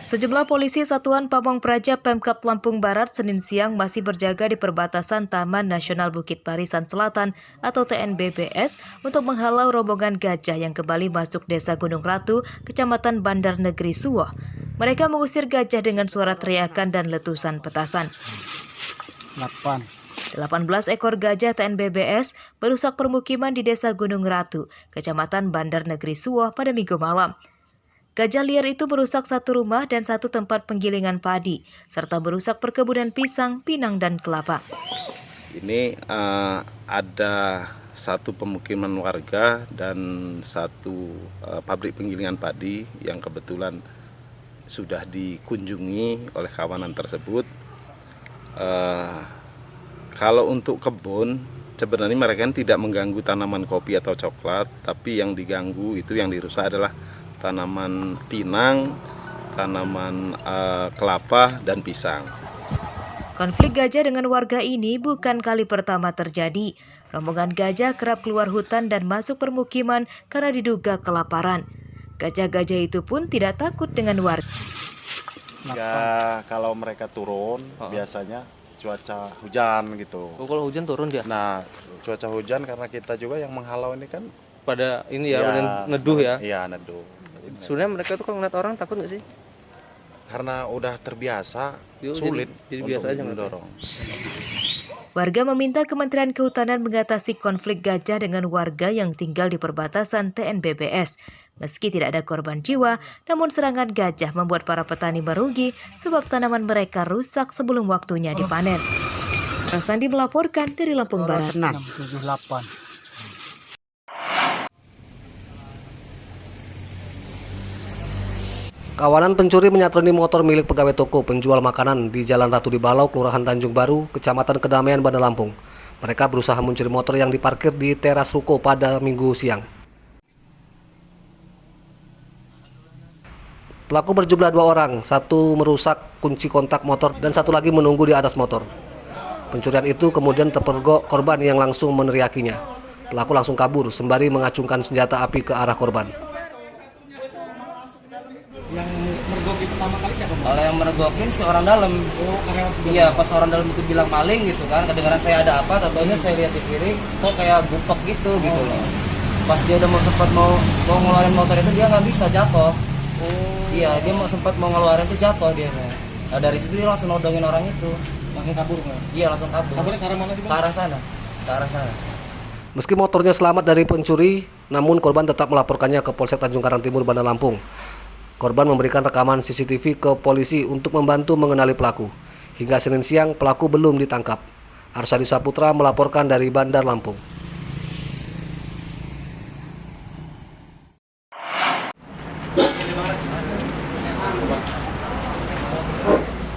Sejumlah polisi Satuan Pamong Praja Pemkab Lampung Barat Senin siang masih berjaga di perbatasan Taman Nasional Bukit Barisan Selatan atau TNBBS untuk menghalau rombongan gajah yang kembali masuk Desa Gunung Ratu, Kecamatan Bandar Negeri Suwoh. Mereka mengusir gajah dengan suara teriakan dan letusan petasan. 18 ekor gajah TNBBS merusak permukiman di Desa Gunung Ratu, Kecamatan Bandar Negeri Suwoh pada Minggu malam. Gajah liar itu merusak satu rumah dan satu tempat penggilingan padi, serta merusak perkebunan pisang, pinang, dan kelapa. Ini ada satu pemukiman warga dan satu pabrik penggilingan padi yang kebetulan sudah dikunjungi oleh kawanan tersebut. Kalau untuk kebun, sebenarnya mereka tidak mengganggu tanaman kopi atau coklat, tapi yang diganggu itu yang dirusak adalah tanaman pinang, tanaman kelapa, dan pisang. Konflik gajah dengan warga ini bukan kali pertama terjadi. Rombongan gajah kerap keluar hutan dan masuk permukiman karena diduga kelaparan. Gajah-gajah itu pun tidak takut dengan warga. Ya, kalau mereka turun, biasanya cuaca hujan gitu. Oh, kalau hujan turun dia? Nah, cuaca hujan karena kita juga yang menghalau ini kan Pada ini ya, pada neduh ya? Iya, neduh. Sebenarnya mereka tuh kalau ngeliat orang takut nggak sih? Karena udah terbiasa, sulit jadi biasa aja mendorong. Warga meminta Kementerian Kehutanan mengatasi konflik gajah dengan warga yang tinggal di perbatasan TNBBS. Meski tidak ada korban jiwa, namun serangan gajah membuat para petani merugi sebab tanaman mereka rusak sebelum waktunya dipanen. Rosandi melaporkan dari Lampung Barat. 678. Kawanan pencuri menyatroni motor milik pegawai toko penjual makanan di Jalan Ratu di Balau, Kelurahan Tanjung Baru, Kecamatan Kedamaian, Bandar Lampung. Mereka berusaha mencuri motor yang diparkir di teras ruko pada Minggu siang. Pelaku berjumlah 2 orang, satu merusak kunci kontak motor dan satu lagi menunggu di atas motor. Pencurian itu kemudian terpergok korban yang langsung meneriakinya. Pelaku langsung kabur sembari mengacungkan senjata api ke arah korban. Yang mergoki pertama kali siapa? Kalau yang mergokin si orang dalam. Oh, karyawan sebelah. Iya, pas orang dalam itu bilang maling gitu kan, kedengaran saya ada apa, tentunya saya lihat di kiri, kok kayak gupek gitu gitu loh. Pas dia udah mau ngeluarin motor itu dia nggak bisa, jatuh. Iya, dia sempat mau ngeluarin itu jatuh dia. Nah, dari situ dia langsung nodongin orang itu. Langsung kabur kan? Iya, langsung kabur. Kaburnya ke arah mana sih, Bang? Ke arah sana. Ke arah sana. Meski motornya selamat dari pencuri, namun korban tetap melaporkannya ke Polsek Tanjung Karang Timur, Bandar Lampung. Korban memberikan rekaman CCTV ke polisi untuk membantu mengenali pelaku. Hingga Senin siang, pelaku belum ditangkap. Arsadi Saputra melaporkan dari Bandar Lampung.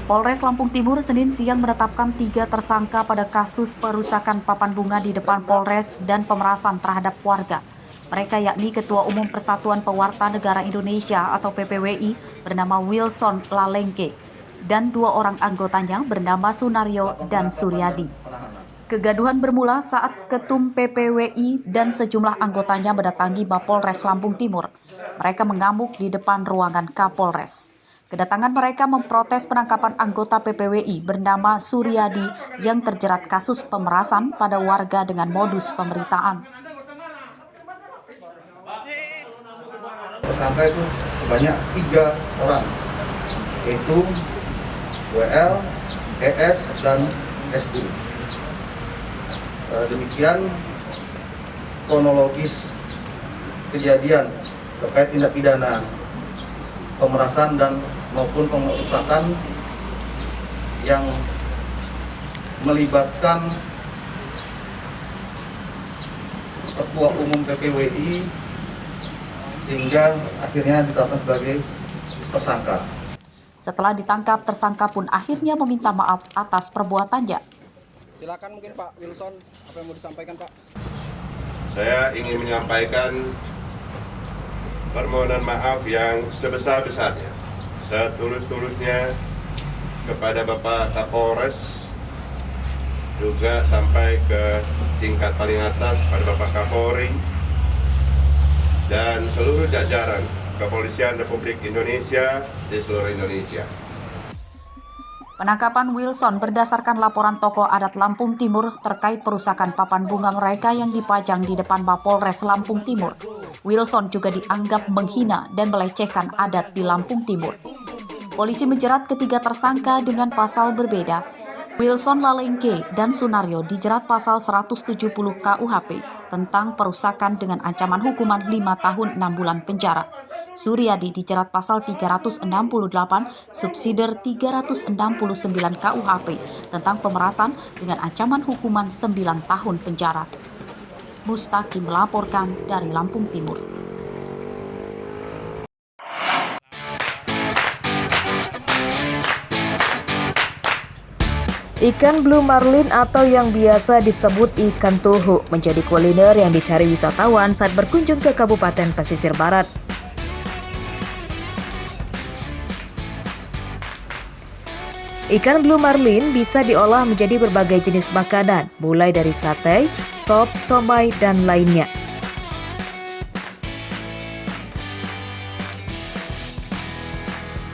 Polres Lampung Timur Senin siang menetapkan 3 tersangka pada kasus perusakan papan bunga di depan Polres dan pemerasan terhadap warga. Mereka yakni Ketua Umum Persatuan Pewarta Negara Indonesia atau PPWI bernama Wilson Lalengke dan 2 orang anggotanya bernama Sunario dan Suryadi. Kegaduhan bermula saat Ketum PPWI dan sejumlah anggotanya mendatangi Mapolres Lampung Timur. Mereka mengamuk di depan ruangan Kapolres. Kedatangan mereka memprotes penangkapan anggota PPWI bernama Suryadi yang terjerat kasus pemerasan pada warga dengan modus pemberitaan. Tersangka itu sebanyak 3 orang, yaitu WL, ES, dan SU. Demikian kronologis kejadian terkait tindak pidana pemerasan dan maupun pengerusakan yang melibatkan Ketua Umum PPWI sehingga akhirnya ditetapkan sebagai tersangka. Setelah ditangkap, tersangka pun akhirnya meminta maaf atas perbuatannya. Silakan mungkin Pak Wilson, apa yang mau disampaikan Pak? Saya ingin menyampaikan permohonan maaf yang sebesar-besarnya, setulus-tulusnya kepada Bapak Kapolres, juga sampai ke tingkat paling atas pada Bapak Kapolri dan seluruh jajaran Kepolisian Republik Indonesia di seluruh Indonesia. Penangkapan Wilson berdasarkan laporan tokoh adat Lampung Timur terkait perusakan papan bunga mereka yang dipajang di depan Mapolres Lampung Timur. Wilson juga dianggap menghina dan melecehkan adat di Lampung Timur. Polisi menjerat ketiga tersangka dengan pasal berbeda. Wilson Lalengke dan Sunario dijerat pasal 170 KUHP tentang perusakan dengan ancaman hukuman 5 tahun 6 bulan penjara. Suryadi dijerat pasal 368 subsider 369 KUHP tentang pemerasan dengan ancaman hukuman 9 tahun penjara. Mustaqim melaporkan dari Lampung Timur. Ikan blue marlin atau yang biasa disebut ikan tuhu menjadi kuliner yang dicari wisatawan saat berkunjung ke Kabupaten Pesisir Barat. Ikan blue marlin bisa diolah menjadi berbagai jenis makanan, mulai dari sate, sop, somai, dan lainnya.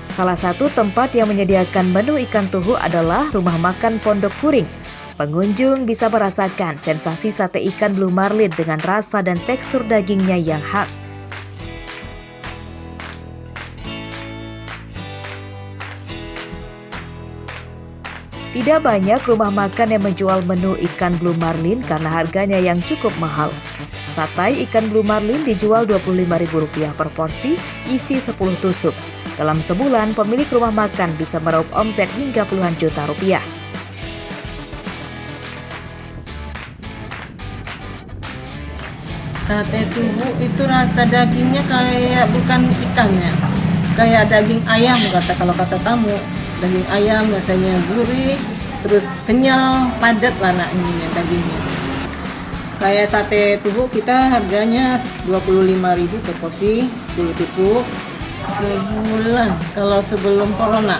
Salah satu tempat yang menyediakan menu ikan tuhu adalah Rumah Makan Pondok Kuring. Pengunjung bisa merasakan sensasi sate ikan blue marlin dengan rasa dan tekstur dagingnya yang khas. Tidak banyak rumah makan yang menjual menu ikan blue marlin karena harganya yang cukup mahal. Satai ikan blue marlin dijual Rp25.000 per porsi, isi 10 tusuk. Dalam sebulan, pemilik rumah makan bisa meraup omset hingga puluhan juta rupiah. Sate tuhu itu rasa dagingnya kayak bukan ikannya, kayak daging ayam kalau kata tamu. Daging ayam rasanya gurih, terus kenyal, padat lah ininya dagingnya. Kayak sate tuhu kita harganya Rp25.000 per porsi, 10 tusuk. Sebulan, kalau sebelum corona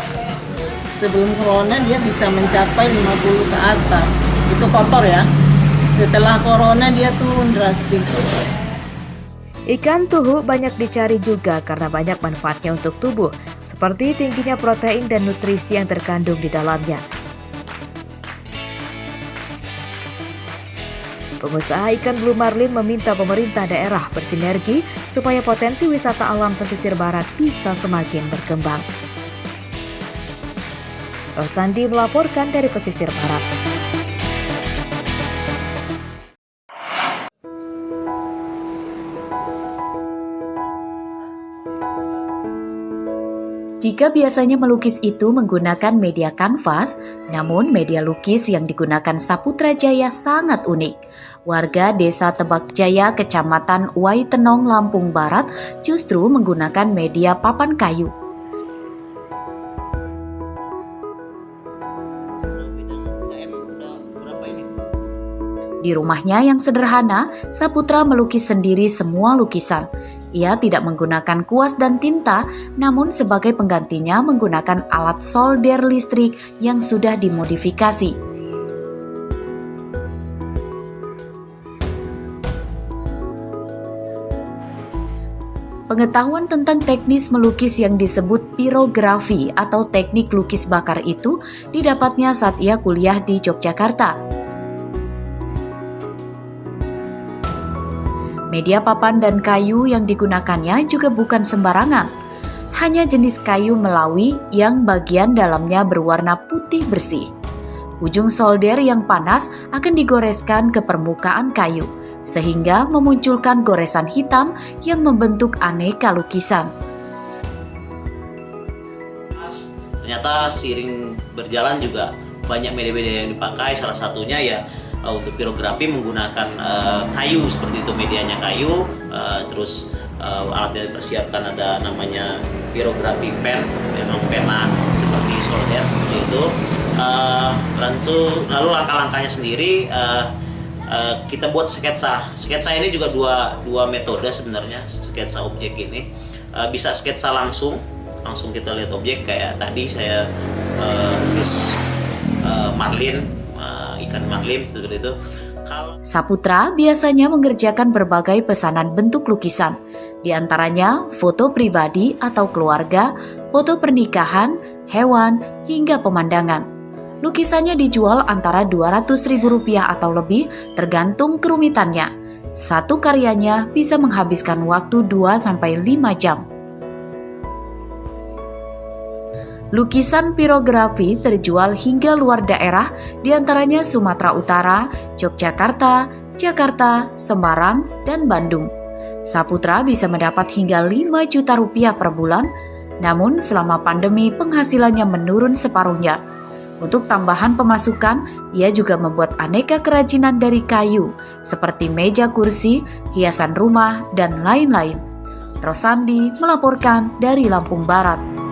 dia bisa mencapai 50 ke atas. Itu kotor ya. Setelah corona dia turun drastis. Ikan tuhu banyak dicari juga karena banyak manfaatnya untuk tubuh, seperti tingginya protein dan nutrisi yang terkandung di dalamnya. Pengusaha ikan blue marlin meminta pemerintah daerah bersinergi supaya potensi wisata alam pesisir barat bisa semakin berkembang. Rosandi melaporkan dari pesisir barat. Jika biasanya melukis itu menggunakan media kanvas, namun media lukis yang digunakan Saputra Jaya sangat unik. Warga Desa Tebak Jaya, Kecamatan Waitenong, Lampung Barat justru menggunakan media papan kayu. Di rumahnya yang sederhana, Saputra melukis sendiri semua lukisan. Ia tidak menggunakan kuas dan tinta, namun sebagai penggantinya menggunakan alat solder listrik yang sudah dimodifikasi. Pengetahuan tentang teknis melukis yang disebut pirografi atau teknik lukis bakar itu didapatnya saat ia kuliah di Yogyakarta. Media papan dan kayu yang digunakannya juga bukan sembarangan. Hanya jenis kayu Melawi yang bagian dalamnya berwarna putih bersih. Ujung solder yang panas akan digoreskan ke permukaan kayu, sehingga memunculkan goresan hitam yang membentuk aneka lukisan. Ternyata seiring berjalan juga banyak media-media yang dipakai, salah satunya ya untuk pirografi menggunakan kayu seperti itu, medianya kayu, terus alatnya dipersiapkan ada namanya pirografi pen, memang pena seperti solder seperti itu. Lalu langkah-langkahnya sendiri kita buat sketsa. Sketsa ini juga dua metode sebenarnya. Sketsa objek ini bisa sketsa langsung kita lihat objek, kayak tadi saya lukis marlin, ikan marlin seperti itu. Saputra biasanya mengerjakan berbagai pesanan bentuk lukisan, di antaranya foto pribadi atau keluarga, foto pernikahan, hewan, hingga pemandangan. Lukisannya dijual antara Rp200.000 atau lebih tergantung kerumitannya. Satu karyanya bisa menghabiskan waktu 2-5 jam. Lukisan pirografi terjual hingga luar daerah, diantaranya Sumatera Utara, Yogyakarta, Jakarta, Semarang, dan Bandung. Saputra bisa mendapat hingga Rp5 juta per bulan, namun selama pandemi penghasilannya menurun separuhnya. Untuk tambahan pemasukan, ia juga membuat aneka kerajinan dari kayu, seperti meja kursi, hiasan rumah, dan lain-lain. Rosandi melaporkan dari Lampung Barat.